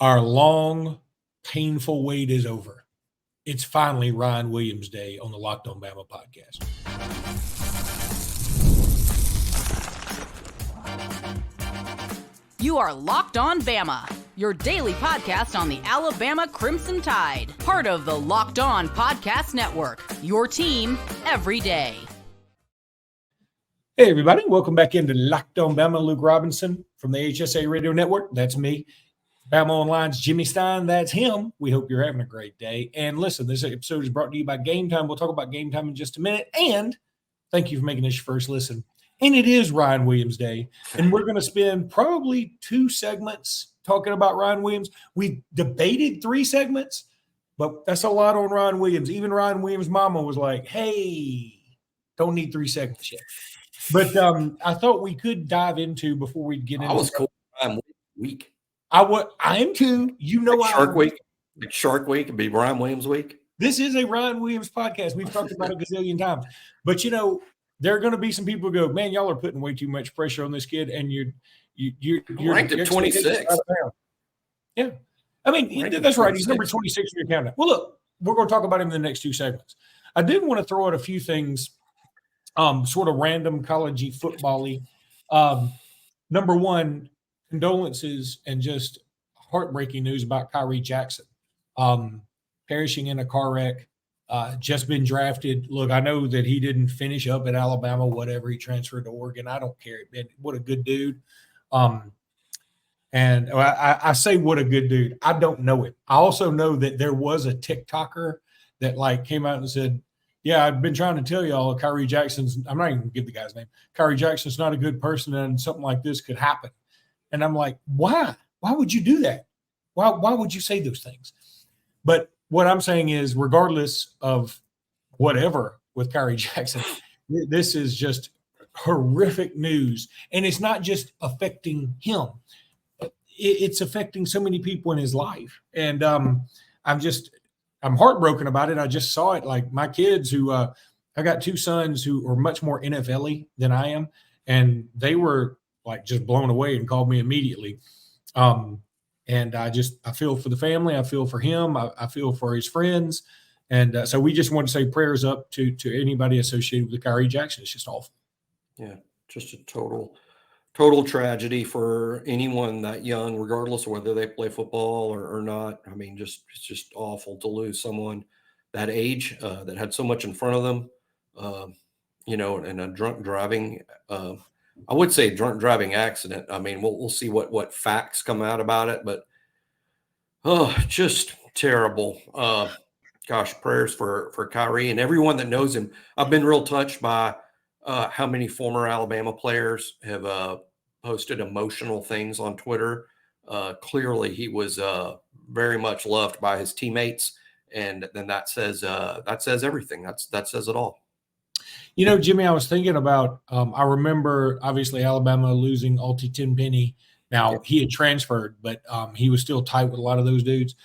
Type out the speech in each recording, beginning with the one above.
Our long, painful wait is over. It's finally Ryan Williams Day on the Locked On Bama podcast. You are Locked On Bama, your daily podcast on the Alabama Crimson Tide. Part of the Locked On Podcast Network, your team every day. Hey, everybody. Welcome back into Locked On Bama. Luke Robinson from the HSA Radio Network. That's me. Bama Online's Jimmy Stein. That's him. We hope you're having a great day. And listen, this episode is brought to you by Gametime. We'll talk about Gametime in just a minute. And thank you for making this your first listen. And it is Ryan Williams Day. And we're going to spend probably 2 segments talking about Ryan Williams. We debated 3 segments, but that's a lot on Ryan Williams. Even Ryan Williams' mama was like, hey, don't need 3 segments yet. But I thought we could dive into before we get into. I was cool. Ryan Week. I am too. You know, like Shark Week. Like Shark Week would be Ryan Williams Week. This is a Ryan Williams podcast. We've talked about it a gazillion times. But you know, there are going to be some people who go, man, y'all are putting way too much pressure on this kid, and you're ranked at 26. Yeah, I mean that's right. He's number 26 in your countdown. Well, look, we're going to talk about him in the next 2 segments. I did want to throw out a few things. Sort of random college-y, football-y. Number one, condolences and just heartbreaking news about Kyrie Jackson perishing in a car wreck. Just been drafted. Look, I know that he didn't finish up at Alabama, whatever. He transferred to Oregon. I don't care. Man, what a good dude. And I say what a good dude. I don't know him. I also know that there was a TikToker that came out and said, yeah, I've been trying to tell y'all Kyrie Jackson's – I'm not even going to give the guy's name. Kyrie Jackson's not a good person and something like this could happen. And I'm like, why? Why would you do that? Why would you say those things? But what I'm saying is regardless of whatever with Kyrie Jackson, this is just horrific news. And it's not just affecting him. It's affecting so many people in his life. And I'm heartbroken about it. I just saw it. Like my kids who I got 2 sons who are much more NFL-y than I am. And they were like just blown away and called me immediately. And I feel for the family. I feel for him. I feel for his friends. And so we just want to say prayers up to anybody associated with Kyrie Jackson. It's just awful. Yeah. Just a total tragedy for anyone that young, regardless of whether they play football or not. I mean, it's just awful to lose someone that age that had so much in front of them, and a drunk driving. I would say drunk driving accident. I mean, we'll see what facts come out about it, but just terrible. Gosh, prayers for Kyrie and everyone that knows him. I've been real touched by how many former Alabama players have posted emotional things on Twitter. Clearly, he was very much loved by his teammates, and then that says everything. That says it all. You know, Jimmy, I was thinking about. I remember obviously Alabama losing Alti Tenpenny. Now he had transferred, but he was still tight with a lot of those dudes.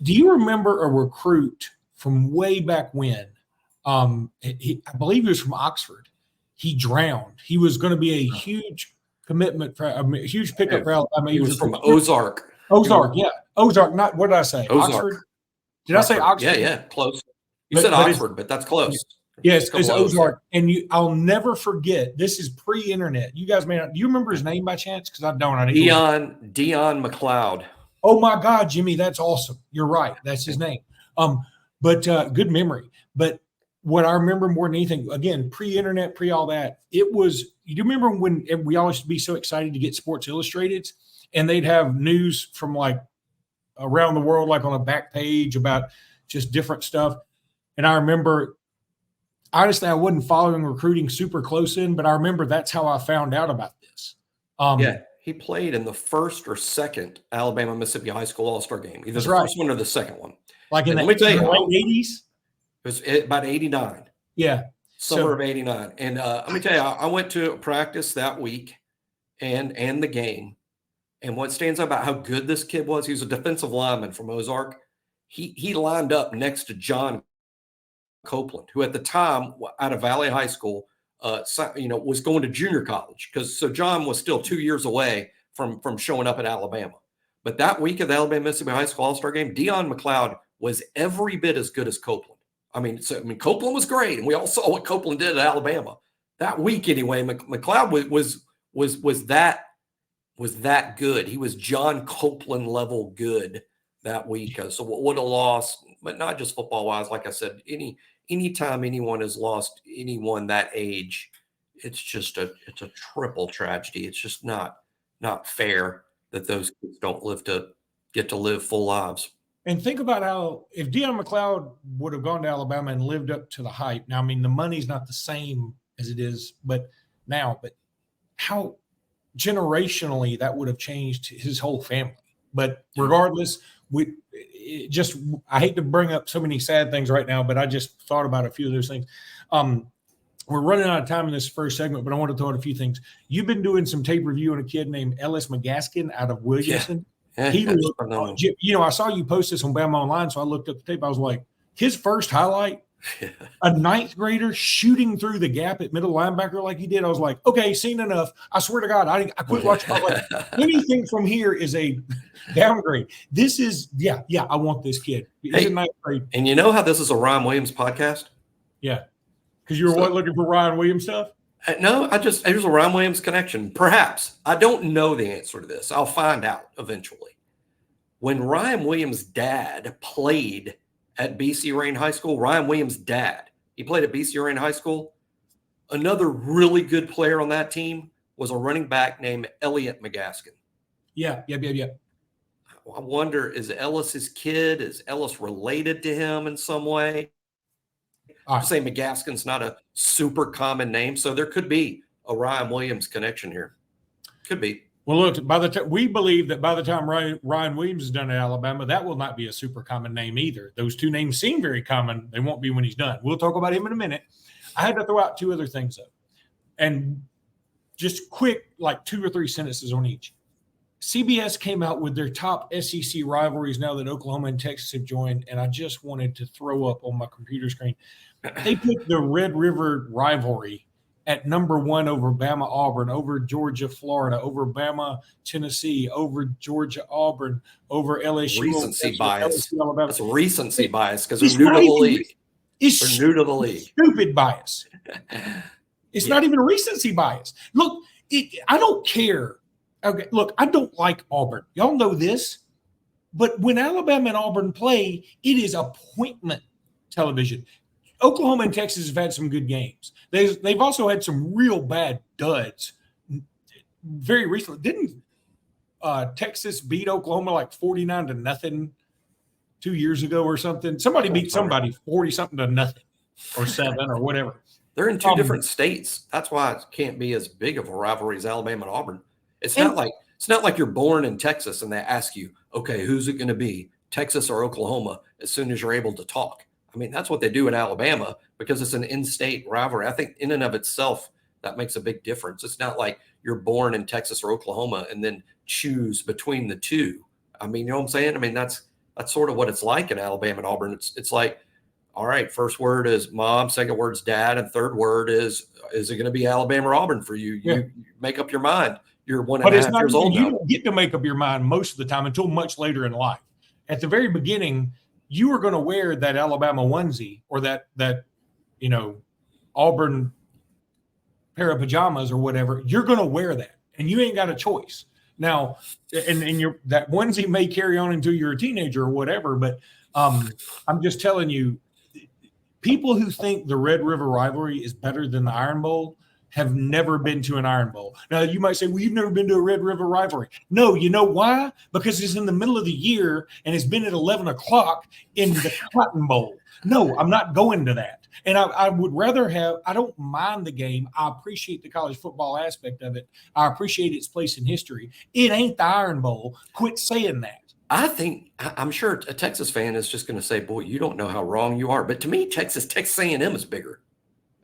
Do you remember a recruit from way back when? I believe he was from Oxford. He drowned. He was going to be a huge commitment for a huge pickup for Alabama. He was from Ozark. Ozark, yeah. Ozark, not what did I say? Ozark. Oxford? Did I say Oxford? Yeah, close. You said Oxford, but that's close. Yes, it's Ozark. And I'll never forget, this is pre-internet. You guys may not. Do you remember his name by chance? Because I don't. Dion McLoud. Oh, my God, Jimmy, that's awesome. You're right. That's his name. But good memory. But what I remember more than anything, again, pre-internet, pre-all that, it was – you remember when we all used to be so excited to get Sports Illustrated, and they'd have news from, like, around the world, like on a back page about just different stuff. And I remember – honestly, I wasn't following recruiting super close in, but I remember that's how I found out about this. He played in the first or second Alabama-Mississippi High School All-Star game. Either the first one or the second one. Like in the late 80s? It was about 89. Yeah. Summer of 89. And let me tell you, I went to practice that week and the game. And what stands out about how good this kid was, he was a defensive lineman from Ozark. He lined up next to John Copeland, who at the time out of Valley High School, was going to junior college. So John was still 2 years away from showing up at Alabama. But that week of the Alabama-Mississippi High School All-Star Game, Dion McLoud was every bit as good as Copeland. Copeland was great, and we all saw what Copeland did at Alabama that week. Anyway, McLeod was that good. He was John Copeland level good that week. So what a loss, but not just football wise. Like I said, anytime anyone has lost anyone that age, it's a triple tragedy. It's just not fair that those kids don't get to live full lives. And think about how if Dion McLoud would have gone to Alabama and lived up to the hype. Now, I mean, the money's not the same as it is, but how generationally that would have changed his whole family. But regardless, I hate to bring up so many sad things right now, but I just thought about a few of those things. We're running out of time in this first segment, but I want to throw out a few things. You've been doing some tape review on a kid named Ellis Gasque out of Williamson. Yeah, he looked, I saw you post this on Bama Online, so I looked up the tape. I was like, his first highlight, a ninth grader shooting through the gap at middle linebacker like he did. I was like, okay, seen enough. I swear to God, I quit watching. Anything from here is a downgrade. This is, I want this kid. He's in ninth grade. And you know how this is a Ryan Williams podcast? Yeah. Because you were looking for Ryan Williams stuff? No, there's a Ryan Williams connection. Perhaps. I don't know the answer to this. I'll find out eventually. When Ryan Williams' dad played at BC Rain High School, Ryan Williams' dad, he played at BC Rain High School. Another really good player on that team was a running back named Ellis Gasque. Yeah. I wonder, is Ellis his kid? Is Ellis related to him in some way? I'm saying McGaskin's not a super common name, so there could be a Ryan Williams connection here. Could be. Well, look, we believe that by the time Ryan Williams is done at Alabama, that will not be a super common name either. Those two names seem very common. They won't be when he's done. We'll talk about him in a minute. I had to throw out two other things, though, and just quick, like 2 or 3 sentences on each. CBS came out with their top SEC rivalries now that Oklahoma and Texas have joined, and I just wanted to throw up on my computer screen. They put the Red River rivalry at number 1 over Bama Auburn, over Georgia Florida, over Bama Tennessee, over Georgia Auburn, over LSU. Recency bias. LSU, That's a recency bias because they're new to the league. They're new to the league. Stupid bias. It's not even a recency bias. Look, I don't care. Okay, look, I don't like Auburn. Y'all know this. But when Alabama and Auburn play, it is appointment television. Oklahoma and Texas have had some good games. They've also had some real bad duds. Very recently, didn't Texas beat Oklahoma like 49-0 2 years ago or something? Somebody beat somebody 40-something to nothing or 7 or whatever. They're in two different states. That's why it can't be as big of a rivalry as Alabama and Auburn. It's not like you're born in Texas and they ask you, okay, who's it going to be, Texas or Oklahoma, as soon as you're able to talk. I mean, that's what they do in Alabama because it's an in-state rivalry. I think in and of itself, that makes a big difference. It's not like you're born in Texas or Oklahoma and then choose between the two. I mean, you know what I'm saying? I mean, that's sort of what it's like in Alabama and Auburn. It's like, all right, first word is mom, second word's dad, and third word is it going to be Alabama or Auburn for you? You make up your mind. You're 1.5 years old now. You don't get to make up your mind most of the time until much later in life. At the very beginning, you were going to wear that Alabama onesie or that Auburn pair of pajamas or whatever. You're going to wear that, and you ain't got a choice. Now, and that onesie may carry on until you're a teenager or whatever, but I'm just telling you, people who think the Red River rivalry is better than the Iron Bowl have never been to an Iron Bowl. Now, you might say, well, you've never been to a Red River rivalry. No, you know why? Because it's in the middle of the year and it's been at 11 o'clock in the Cotton Bowl. No, I'm not going to that. And I would rather I don't mind the game. I appreciate the college football aspect of it. I appreciate its place in history. It ain't the Iron Bowl. Quit saying that. I'm sure a Texas fan is just going to say, boy, you don't know how wrong you are. But to me, Texas A&M is bigger.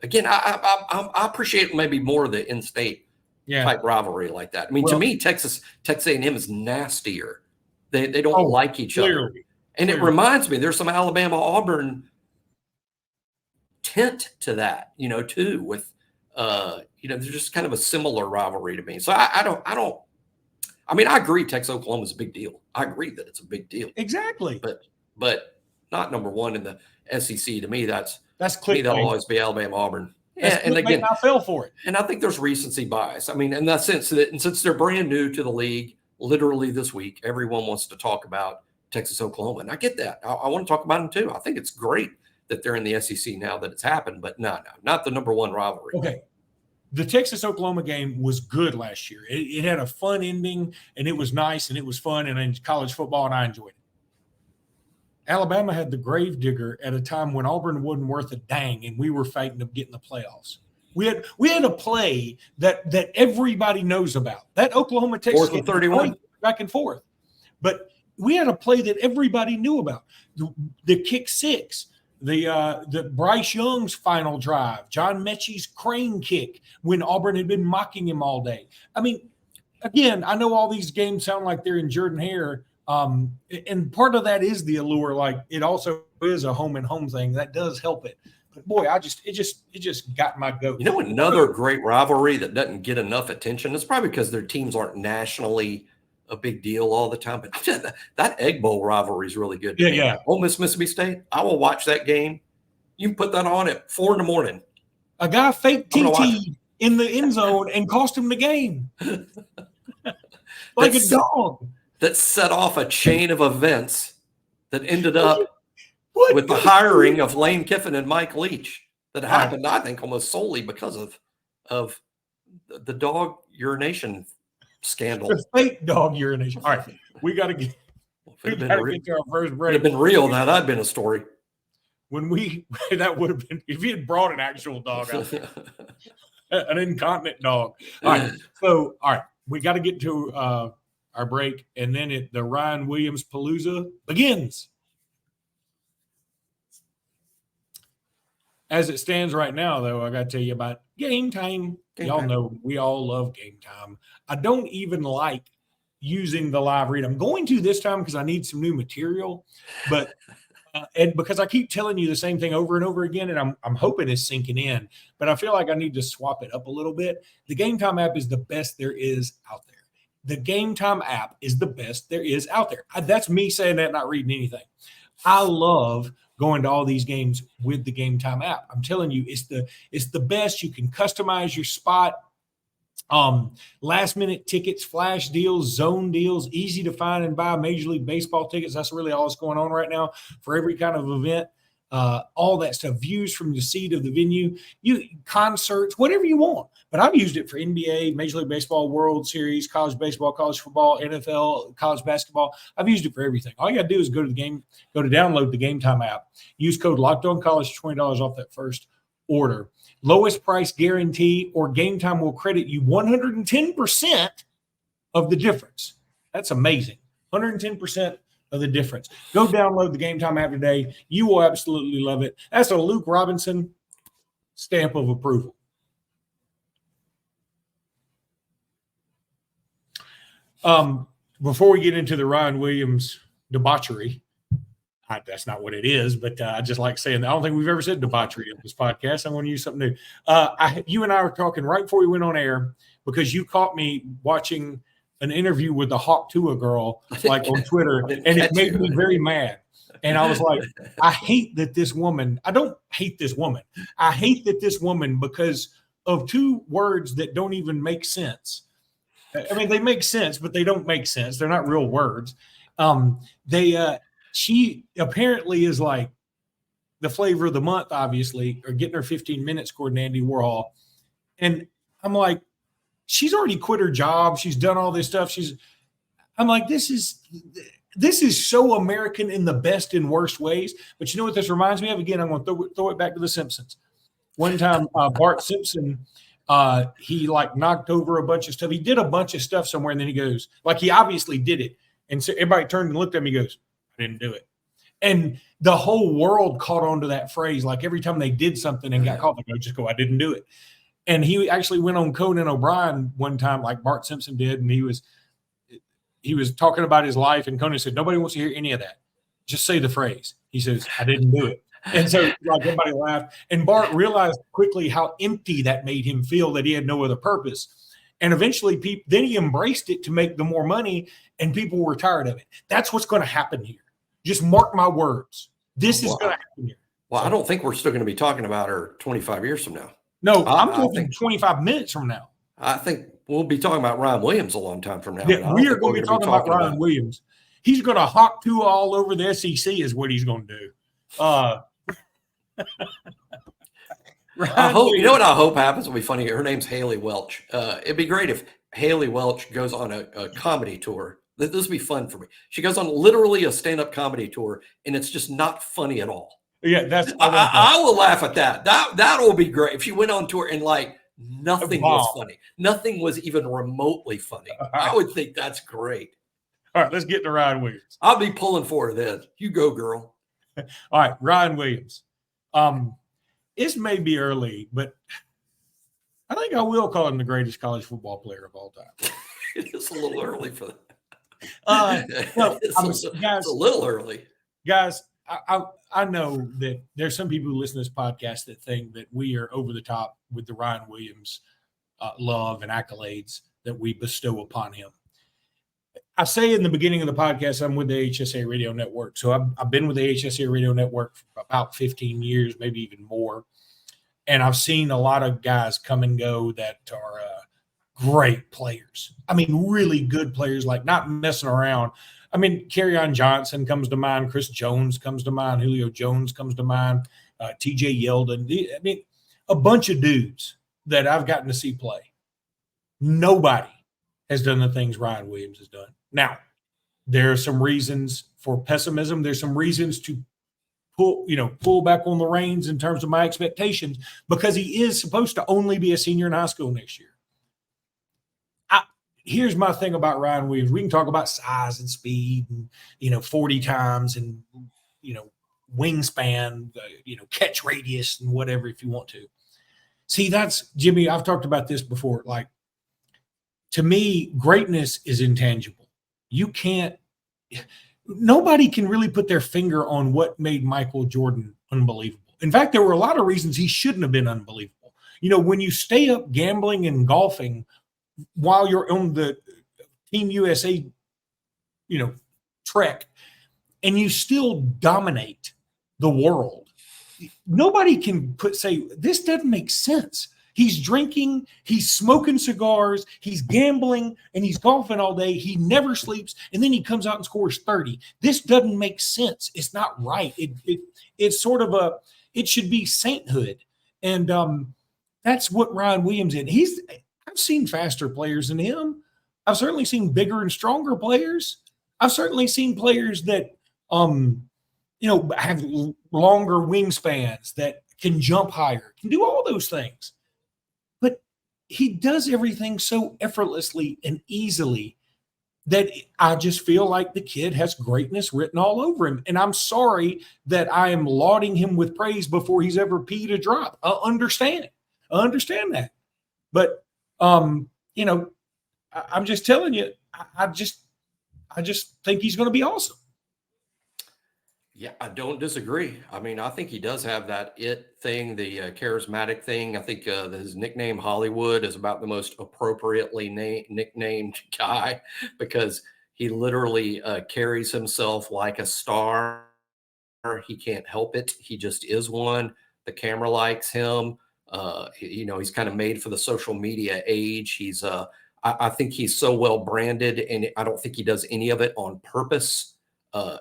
Again, I appreciate maybe more of the in-state type rivalry like that. I mean, to me, Texas A&M is nastier. They don't like each other. And it reminds me, there's some Alabama-Auburn tint to that, too, with, there's just kind of a similar rivalry to me. So I I mean, I agree Texas Oklahoma is a big deal. I agree that it's a big deal. Exactly. But not number one in the SEC. To me, that'll clickbait. always be Alabama, Auburn. Yeah, and again, I fell for it. And I think there's recency bias. I mean, in that sense that, and since they're brand new to the league, literally this week, everyone wants to talk about Texas Oklahoma, and I get that. I want to talk about them too. I think it's great that they're in the SEC now that it's happened, but no, not the number one rivalry. Okay. The Texas-Oklahoma game was good last year. It had a fun ending, and it was nice, and it was fun, and in college football, and I enjoyed it. Alabama had the gravedigger at a time when Auburn wasn't worth a dang, and we were fighting to get in the playoffs. We had a play that everybody knows about. That Oklahoma-Texas game, 31 back and forth. But we had a play that everybody knew about. The kick six. The Bryce Young's final drive, John Mechie's crane kick when Auburn had been mocking him all day. I mean, again, I know all these games sound like they're in Jordan Hare, and part of that is the allure. Like it also is a home and home thing that does help it. But boy, it just got my goat. You know, another great rivalry that doesn't get enough attention. It's probably because their teams aren't nationally a big deal all the time, but that Egg Bowl rivalry is really good. Yeah. Ole Miss, Mississippi State. I will watch that game. You can put that on at 4 a.m. A guy faked TT in the end zone and cost him the game, like a dog. That set off a chain of events that ended up with the hiring of Lane Kiffin and Mike Leach. That happened, I think, almost solely because of the dog urination scandal. The fake dog urination. All right, we got to get to our first break. If it had been real, now that'd been a story. That would have been if he had brought an actual dog out there, an incontinent dog. All right, we got to get to our break, and then the Ryan Williams Palooza begins. As it stands right now, though, I got to tell you about Game Time. Y'all know we all love Game Time. I don't even like using the live read. I'm going to this time because I need some new material, but and because I keep telling you the same thing over and over again, and I'm hoping it's sinking in, but I feel like I need to swap it up a little bit. The Game Time app is the best there is out there. The Game Time app is the best there is out there. That's me saying that, not reading anything. I love going to all these games with the Game Time app. I'm telling you, it's the best. You can customize your spot. Last minute tickets, flash deals, zone deals, easy to find and buy Major League Baseball tickets. That's really all that's going on right now for every kind of event. All that stuff, views from the seat of the venue, concerts, whatever you want. But I've used it for NBA, Major League Baseball, World Series, college baseball, college football, NFL, college basketball. I've used it for everything. All you got to do is go to download the Game Time app. Use code LOCKEDONCollege, $20 off that first order. Lowest price guarantee, or Game Time will credit you 110% of the difference. That's amazing. 110% of the difference. Go download the Game Time app today. You will absolutely love it. That's a Luke Robinson stamp of approval. Before we get into the Ryan Williams debauchery, that's not what it is, but I just like saying that. I don't think we've ever said debauchery in this podcast. I'm going to use something new. You and I were talking right before we went on air because you caught me watching an interview with the Hawk Tua girl, like on Twitter, and it made me very mad. And I was like, I hate that this woman. I don't hate this woman. I hate that this woman because of two words that don't even make sense. I mean, they make sense, but they don't make sense. They're not real words. She apparently is like the flavor of the month, obviously, or getting her 15 minutes according to Andy Warhol. And I'm like, she's already quit her job. She's done all this stuff. I'm like, this is so American in the best and worst ways. But you know what this reminds me of? Again, I'm going to throw it back to The Simpsons. One time, Bart Simpson, he like knocked over a bunch of stuff. He did a bunch of stuff somewhere, and then he goes, like he obviously did it. And so everybody turned and looked at him. He goes, I didn't do it. And the whole world caught on to that phrase. Like every time they did something and got caught, they go, just go, I didn't do it. And he actually went on Conan O'Brien one time, like Bart Simpson did, and he was talking about his life, and Conan said, nobody wants to hear any of that. Just say the phrase. He says, I didn't do it. And so like everybody laughed. And Bart realized quickly how empty that made him feel, that he had no other purpose. And eventually then he embraced it to make the more money, and people were tired of it. That's what's going to happen here. Just mark my words. This is going to happen here. Well, I don't think we're still going to be talking about her 25 years from now. No, I'm talking 25 minutes from now. I think we'll be talking about Ryan Williams a long time from now. Yeah, we are going to be talking about Ryan Williams. He's going to hawk two all over the SEC is what he's going to do. I hope, you know what I hope happens will be funny. Her name's Haley Welch. It'd be great if Haley Welch goes on a comedy tour. This would be fun for me. She goes on literally a stand-up comedy tour, and it's just not funny at all. Yeah, that's. I will laugh at that. That will be great if she went on tour and like nothing was funny. Nothing was even remotely funny. I would think that's great. All right, let's get to Ryan Williams. I'll be pulling for her then. You go, girl. All right, Ryan Williams. This may be early, but I think I will call him the greatest college football player of all time. It is a little early for that. Guys, it's a little early. Guys, I know that there's some people who listen to this podcast that think that we are over the top with the Ryan Williams love and accolades that we bestow upon him. I say in the beginning of the podcast, I'm with the HSA Radio Network. So I've been with the HSA Radio Network for about 15 years, maybe even more. And I've seen a lot of guys come and go that are great players. I mean, really good players, like not messing around. I mean, Kerryon Johnson comes to mind. Chris Jones comes to mind. Julio Jones comes to mind. TJ Yeldon. I mean, a bunch of dudes that I've gotten to see play. Nobody has done the things Ryan Williams has done. Now, there are some reasons for pessimism. There's some reasons to pull back on the reins in terms of my expectations, because he is supposed to only be a senior in high school next year. Here's my thing about Ryan Williams. We can talk about size and speed and, 40 times and, wingspan, catch radius and whatever if you want to. See, that's, Jimmy, I've talked about this before. Like, to me, greatness is intangible. Nobody can really put their finger on what made Michael Jordan unbelievable. In fact, there were a lot of reasons he shouldn't have been unbelievable. When you stay up gambling and golfing while you're on the Team USA, trek, and you still dominate the world, nobody can say, this doesn't make sense. He's drinking, he's smoking cigars, he's gambling, and he's golfing all day. He never sleeps, and then he comes out and scores 30. This doesn't make sense. It's not right. It's sort of it should be sainthood. And that's what Ryan Williams is. I've seen faster players than him. I've certainly seen bigger and stronger players. I've certainly seen players that, have longer wingspans, that can jump higher, can do all those things. But he does everything so effortlessly and easily that I just feel like the kid has greatness written all over him. And I'm sorry that I am lauding him with praise before he's ever peed a drop. I understand that. But I'm just telling you, I just think he's going to be awesome. Yeah, I don't disagree. I mean, I think he does have that it thing, the charismatic thing. I think his nickname Hollywood is about the most appropriately nicknamed guy, because he literally carries himself like a star. He can't help it. He just is one. The camera likes him. He's kind of made for the social media age. I think he's so well branded, and I don't think he does any of it on purpose.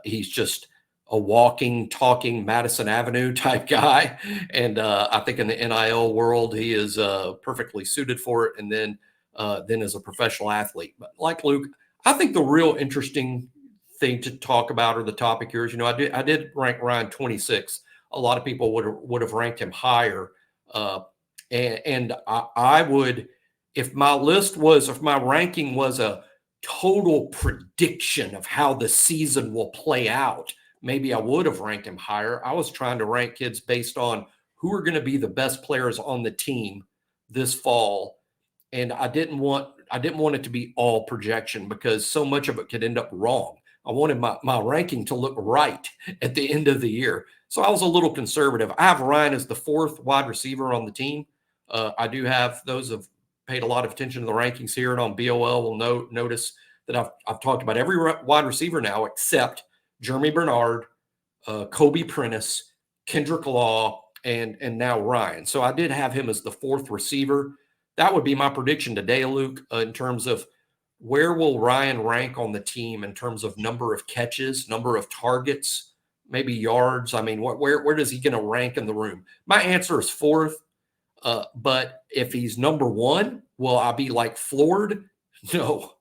He's just a walking, talking Madison Avenue type guy. And I think in the NIL world, he is perfectly suited for it. And then as a professional athlete. But like Luke, I think the real interesting thing to talk about, or the topic here, is, I did rank Ryan 26. A lot of people would have ranked him higher. And I would, if my ranking was a total prediction of how the season will play out, maybe I would have ranked him higher. I was trying to rank kids based on who are going to be the best players on the team this fall. And I didn't want it to be all projection, because so much of it could end up wrong. I wanted my ranking to look right at the end of the year. So I was a little conservative. I have Ryan as the 4th wide receiver on the team. I do have those of paid a lot of attention to the rankings here and on BOL will notice that I've talked about every wide receiver now except Jeremy Bernard, Kobe Prentice, Kendrick Law, and now Ryan. So I did have him as the fourth receiver. That would be my prediction today, Luke, in terms of where will Ryan rank on the team in terms of number of catches, number of targets, maybe yards. I mean, where does he going to rank in the room? My answer is fourth. But if he's number one, will I be like floored? No,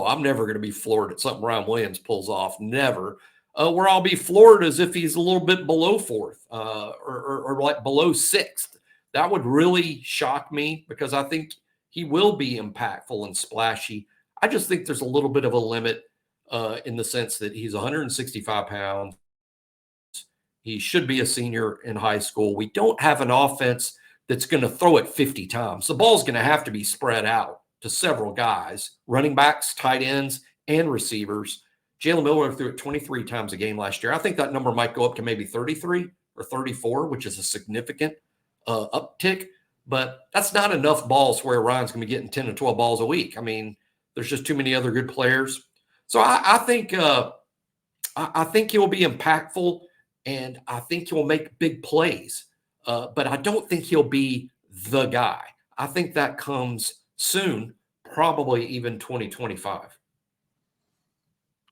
I'm never going to be floored at something Ryan Williams pulls off. Never. Where I'll be floored is if he's a little bit below fourth or like below sixth. That would really shock me because I think he will be impactful and splashy. I just think there's a little bit of a limit in the sense that he's 165 pounds. He should be a senior in high school. We don't have an offense that's going to throw it 50 times. The ball's going to have to be spread out to several guys, running backs, tight ends, and receivers. Jalen Miller threw it 23 times a game last year. I think that number might go up to maybe 33 or 34, which is a significant uptick. But that's not enough balls where Ryan's going to be getting 10 to 12 balls a week. I mean, there's just too many other good players. So I think he'll be impactful, and I think he'll make big plays. But I don't think he'll be the guy. I think that comes soon, probably even 2025.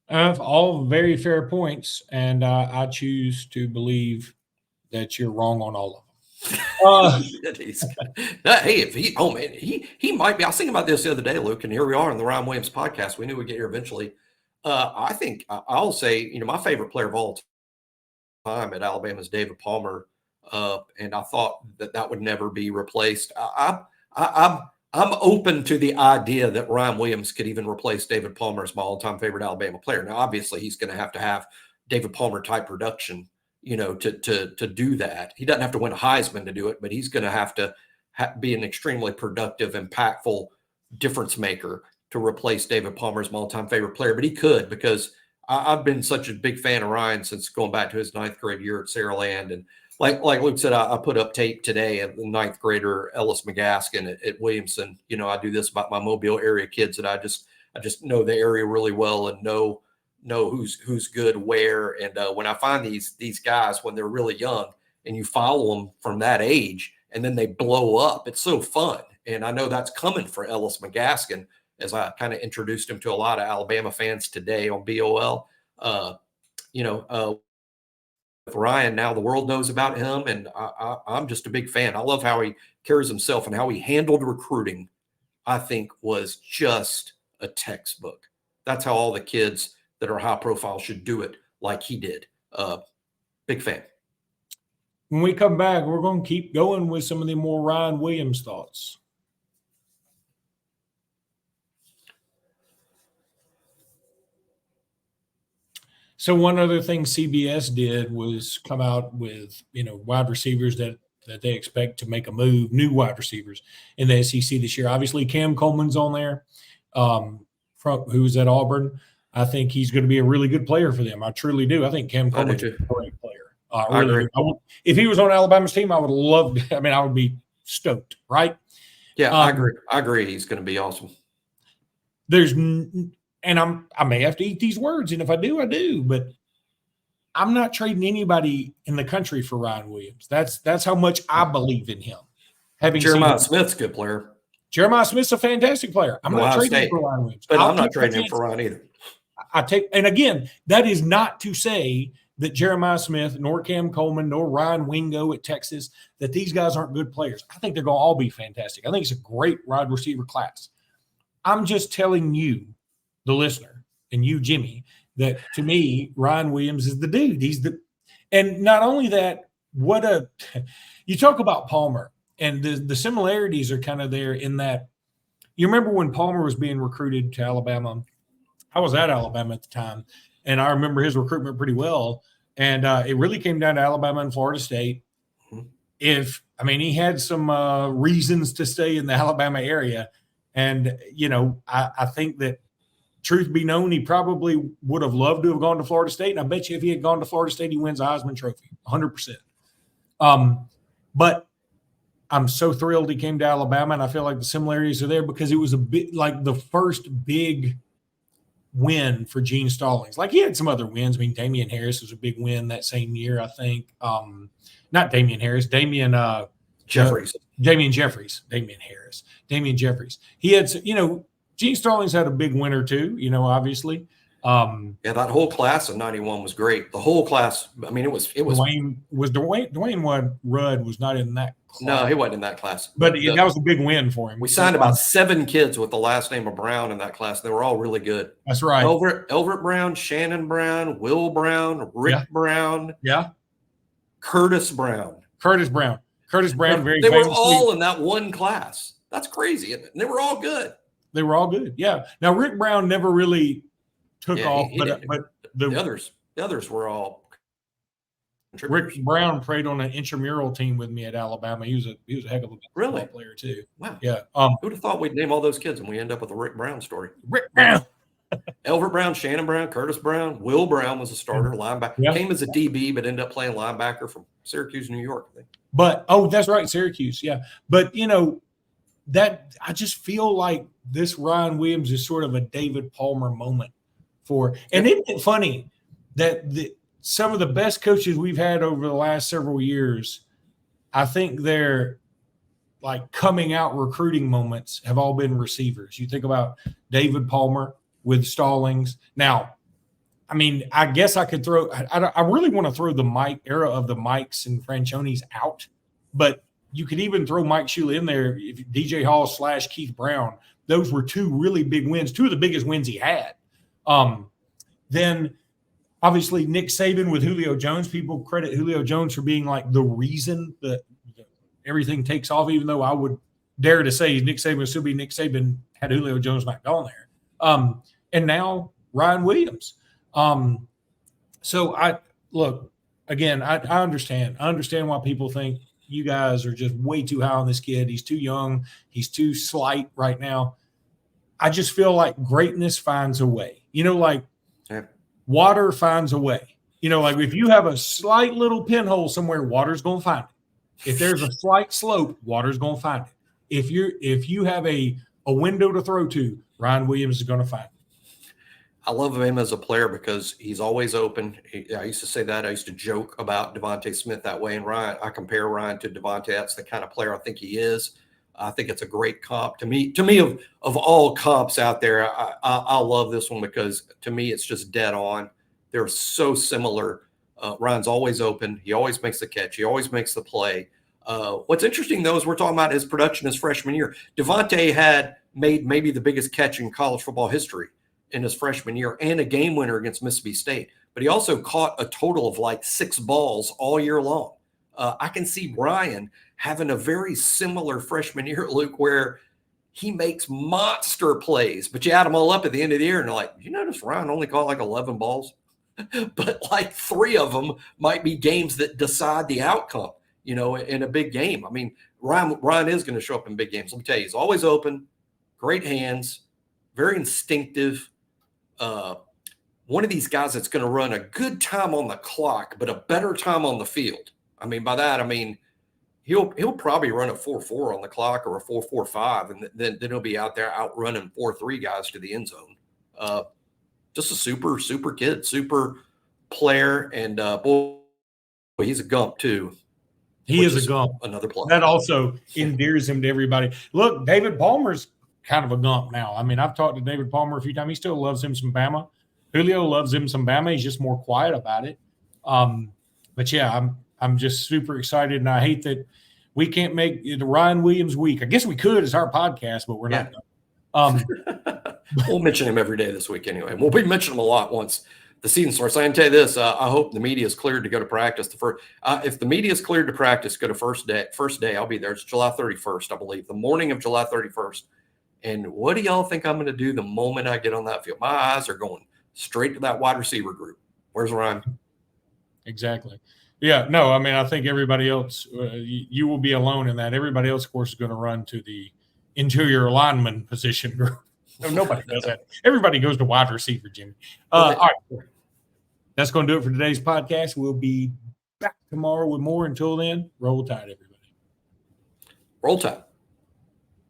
All very fair points, and I choose to believe that you're wrong on all of them. Hey, if he might be. I was thinking about this the other day, Luke, and here we are on the Ryan Williams podcast. We knew we'd get here eventually. I think I'll say, my favorite player of all time at Alabama is David Palmer, and I thought that would never be replaced. I'm open to the idea that Ryan Williams could even replace David Palmer as my all-time favorite Alabama player. Now, obviously, he's going to have David Palmer type production, to do that. He doesn't have to win a Heisman to do it, but he's going to have to be an extremely productive, impactful difference maker to replace David Palmer as my all-time favorite player. But he could, because I've been such a big fan of Ryan since going back to his ninth grade year at Saraland. And like Luke said, I put up tape today of the ninth grader Ellis Gasque at Williamson. I do this about my Mobile area kids that I just know the area really well and know who's good where. And when I find these guys when they're really young and you follow them from that age and then they blow up, it's so fun. And I know that's coming for Ellis Gasque, as I kind of introduced him to a lot of Alabama fans today on BOL. With Ryan, now the world knows about him, and I'm just a big fan. I love how he carries himself and how he handled recruiting. I think was just a textbook. That's how all the kids that are high profile should do it, like he did. Big fan. When we come back, we're going to keep going with some of the more Ryan Williams thoughts. So one other thing CBS did was come out with, wide receivers that they expect to make a move, new wide receivers in the SEC this year. Obviously, Cam Coleman's on there, who's at Auburn. I think he's going to be a really good player for them. I truly do. I think Cam Coleman's a great player. I really do. If he was on Alabama's team, I would love to. I mean, I would be stoked, right? Yeah, I agree. He's going to be awesome. I may have to eat these words, and if I do, I do. But I'm not trading anybody in the country for Ryan Williams. That's how much I believe in him. Jeremiah Smith's a good player. Jeremiah Smith's a fantastic player. I'm not trading him for Ryan Williams. But I'm not trading him for Ryan either. And again, that is not to say that Jeremiah Smith, nor Cam Coleman, nor Ryan Wingo at Texas, that these guys aren't good players. I think they're going to all be fantastic. I think it's a great wide receiver class. I'm just telling you, the listener, and you, Jimmy, that to me, Ryan Williams is the dude. And not only that, you talk about Palmer, and the similarities are kind of there in that, you remember when Palmer was being recruited to Alabama. I was at Alabama at the time, and I remember his recruitment pretty well. And it really came down to Alabama and Florida State. He had some reasons to stay in the Alabama area. And, I think that, truth be known, he probably would have loved to have gone to Florida State. And I bet you if he had gone to Florida State, he wins a Heisman Trophy, 100%. But I'm so thrilled he came to Alabama, and I feel like the similarities are there because it was a bit like the first big win for Gene Stallings. Like he had some other wins. I mean, Damian Harris was a big win that same year, I think. Not Damian Harris, Damian Jeffries. Damian Jeffries. He had, Gene Stallings had a big winner too, obviously. That whole class of 91 was great. The whole class. I mean, it was Dwayne Rudd was not in that class. No, he wasn't in that class. But that was a big win for him. We signed about 7 kids with the last name of Brown in that class. They were all really good. That's right. Elvert Brown, Shannon Brown, Will Brown, Rick Brown. Yeah. Curtis Brown. Curtis Brown, very They were famously. all in that one class. That's crazy, isn't it? And they were all good. Yeah. Now, Rick Brown never really took off, but the others were all Rick Brown played on an intramural team with me at Alabama. He was a heck of a basketball player too. Wow. Yeah. Who'd have thought we'd name all those kids and we end up with a Rick Brown story? Rick Brown. Elvert Brown, Shannon Brown, Curtis Brown, Will Brown was a starter linebacker. Yeah. Came as a DB, but ended up playing linebacker from Syracuse, New York, I think. But that's right, Syracuse. Yeah. But that I just feel like this Ryan Williams is sort of a David Palmer moment and isn't it funny that some of the best coaches we've had over the last several years, I think they're like coming out recruiting moments have all been receivers. You think about David Palmer with Stallings. Now, I mean, I guess I could I really want to throw the Mike era of the Mikes and Franchonis out, but you could even throw Mike Shula in there. If DJ Hall / Keith Brown, those were 2 really big wins, 2 of the biggest wins he had. Then obviously Nick Saban with Julio Jones. People credit Julio Jones for being like the reason that everything takes off, even though I would dare to say Nick Saban would still be Nick Saban had Julio Jones not gone there. And now Ryan Williams. So I understand. I understand why people think you guys are just way too high on this kid. He's too young. He's too slight right now. I just feel like greatness finds a way. Water finds a way. Like if you have a slight little pinhole somewhere, water's going to find it. If there's a slight slope, water's going to find it. If you have a window to throw to, Ryan Williams is going to find it. I love him as a player because he's always open. I used to say that. I used to joke about Devontae Smith that way. And Ryan, I compare Ryan to Devontae. That's the kind of player I think he is. I think it's a great comp to me. Of all comps out there, I love this one because to me it's just dead on. They're so similar. Ryan's always open. He always makes the catch. He always makes the play. What's interesting though is we're talking about his production his freshman year. Devontae had made maybe the biggest catch in college football history in his freshman year and a game winner against Mississippi State. But he also caught a total of like 6 balls all year long. I can see Ryan having a very similar freshman year, Luke, where he makes monster plays, but you add them all up at the end of the year and you're like, you notice Ryan only caught like 11 balls, but like 3 of them might be games that decide the outcome, in a big game. I mean, Ryan is going to show up in big games. Let me tell you, he's always open, great hands, very instinctive. One of these guys that's going to run a good time on the clock, but a better time on the field. I mean, by that, I mean, he'll probably run a 4.4 on the clock or a 4.45, and then he'll be out there outrunning 4.3 guys to the end zone. Just a super, super kid, super player. And boy, he's a gump too. He is a gump. Another plus. That also endears him to everybody. Look, David Palmer's kind of a gump now. I mean, I've talked to David Palmer a few times. He still loves him some Bama. Julio loves him some Bama. He's just more quiet about it. But yeah, I'm just super excited, and I hate that we can't make the Ryan Williams week. I guess we could as our podcast, but we're not. We'll mention him every day this week anyway. We'll be mentioning him a lot once the season starts. I can tell you this: I hope the media is cleared to go to practice. If the media is cleared to practice, go to first day. I'll be there. It's July 31st, I believe, the morning of July 31st. And what do y'all think I'm going to do the moment I get on that field? My eyes are going straight to that wide receiver group. Where's Ryan? Exactly. Yeah, no, I mean, I think everybody else, you will be alone in that. Everybody else, of course, is going to run to the interior lineman position group. No, nobody does that. Everybody goes to wide receiver, Jimmy. All right. That's going to do it for today's podcast. We'll be back tomorrow with more. Until then, roll tide, everybody. Roll Tide.